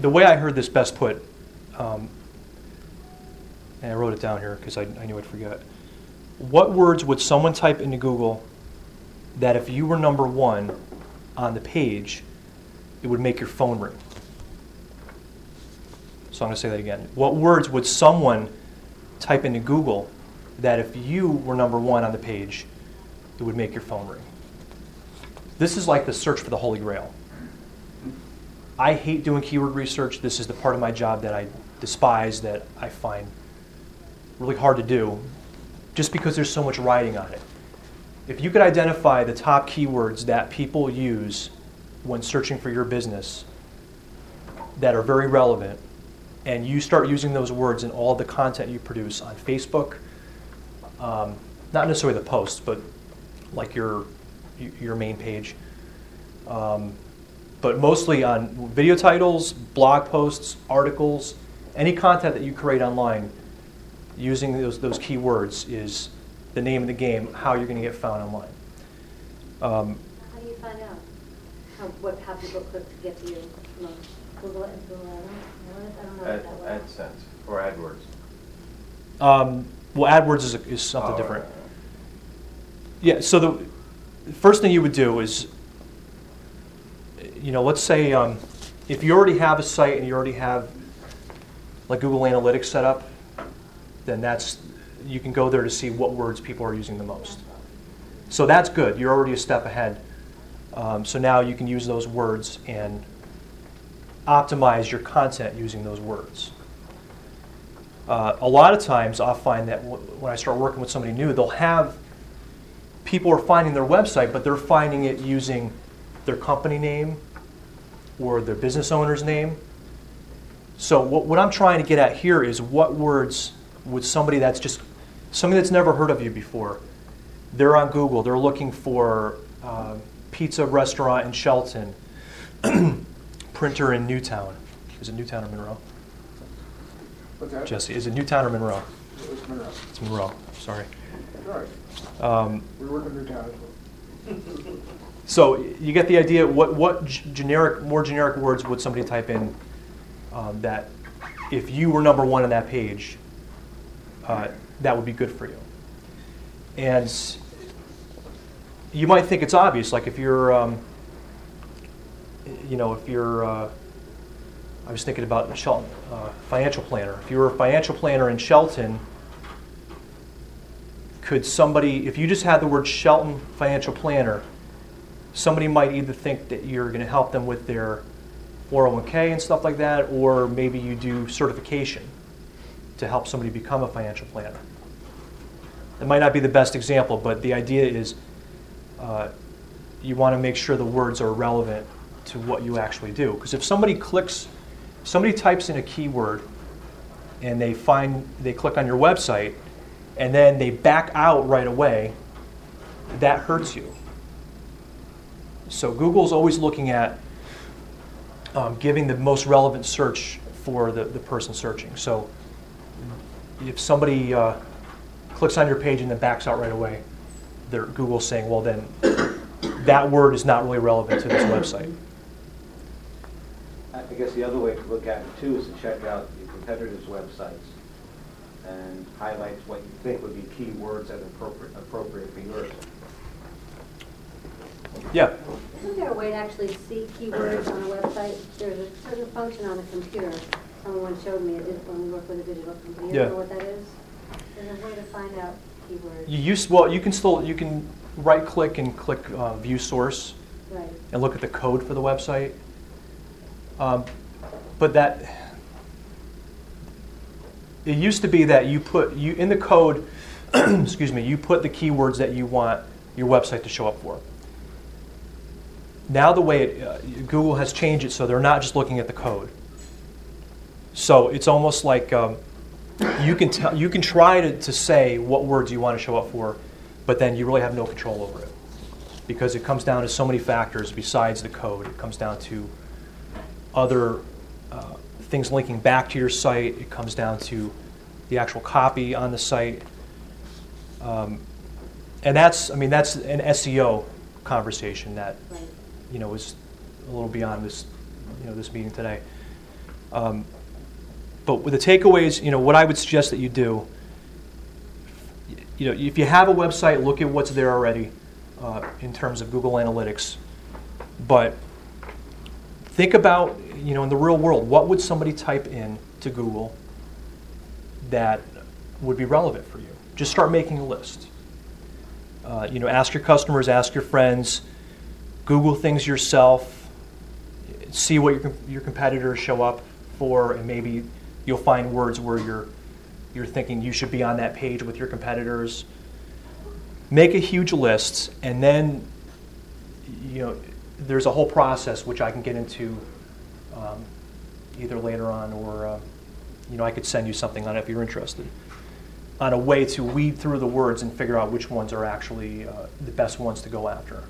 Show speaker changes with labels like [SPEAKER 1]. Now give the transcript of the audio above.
[SPEAKER 1] the way I heard this best put, and I wrote it down here because I knew I'd forget. What words would someone type into Google that if you were number one on the page, it would make your phone ring? So I'm going to say that again. What words would someone type into Google that if you were number one on the page, it would make your phone ring? This is like the search for the Holy Grail. I hate doing keyword research. This is the part of my job that I despise, that I find really hard to do, just because there's so much writing on it. If you could identify the top keywords that people use when searching for your business that are very relevant, and you start using those words in all the content you produce on Facebook, not necessarily the posts, but like your main page, but mostly on video titles, blog posts, articles, any content that you create online, using those keywords is the name of the game, how you're going to get found online.
[SPEAKER 2] How do you find out how people click to get to you? Google Ads? I don't know what that was.
[SPEAKER 3] AdSense or AdWords.
[SPEAKER 1] Well, AdWords is something different. Yeah, so the first thing you would do is, let's say if you already have a site and you already have like Google Analytics set up, then you can go there to see what words people are using the most. So that's good. You're already a step ahead. So now you can use those words and optimize your content using those words. A lot of times I'll find that when I start working with somebody new, people are finding their website, but they're finding it using their company name or their business owner's name. So what I'm trying to get at here is what words would somebody that's never heard of you before, they're on Google, they're looking for pizza restaurant in Shelton, printer in Newtown. Is it Newtown or Monroe?
[SPEAKER 4] What's that?
[SPEAKER 1] Jesse, is it Newtown or Monroe?
[SPEAKER 4] It's Monroe.
[SPEAKER 1] It's Monroe, sorry.
[SPEAKER 4] All right. We work in Newtown as well.
[SPEAKER 1] So you get the idea. What more generic words would somebody type in that if you were number one on that page, that would be good for you? And you might think it's obvious, like if you're, I was thinking about Shelton, financial planner. If you were a financial planner in Shelton, could somebody, if you just had the word Shelton financial planner, somebody might either think that you're going to help them with their 401k and stuff like that, or maybe you do certification to help somebody become a financial planner. It might not be the best example, but the idea is you want to make sure the words are relevant to what you actually do. Because if somebody types in a keyword and they click on your website and then they back out right away, that hurts you. So Google's always looking at giving the most relevant search for the person searching. So if somebody clicks on your page and then backs out right away, Google's saying, well then, that word is not really relevant to this website.
[SPEAKER 5] I guess the other way to look at it too is to check out your competitors' websites and highlight what you think would be key words that are appropriate for yours.
[SPEAKER 1] Yeah.
[SPEAKER 2] Isn't there a way to actually see keywords on a website? There's a certain function on a computer. Someone showed me when we work with a digital company. You know what that is? There's a way to find out keywords. You can right click and click view source, right, and look at the code for the website. But it used to be that you in the code, excuse me, you put the keywords that you want your website to show up for. Now the way Google has changed it so they're not just looking at the code. So it's almost like you can try to say what words you want to show up for, but then you really have no control over it because it comes down to so many factors besides the code. It comes down to other things linking back to your site. It comes down to the actual copy on the site, and that's an SEO conversation that is a little beyond this this meeting today. But with the takeaways, what I would suggest that you do, if you have a website, look at what's there already in terms of Google Analytics. But think about, in the real world, what would somebody type in to Google that would be relevant for you? Just start making a list. Ask your customers, ask your friends, Google things yourself, see what your competitors show up for, and maybe you'll find words where you're thinking you should be on that page with your competitors. Make a huge list, and then there's a whole process which I can get into either later on, or I could send you something on it if you're interested, on a way to weed through the words and figure out which ones are actually the best ones to go after.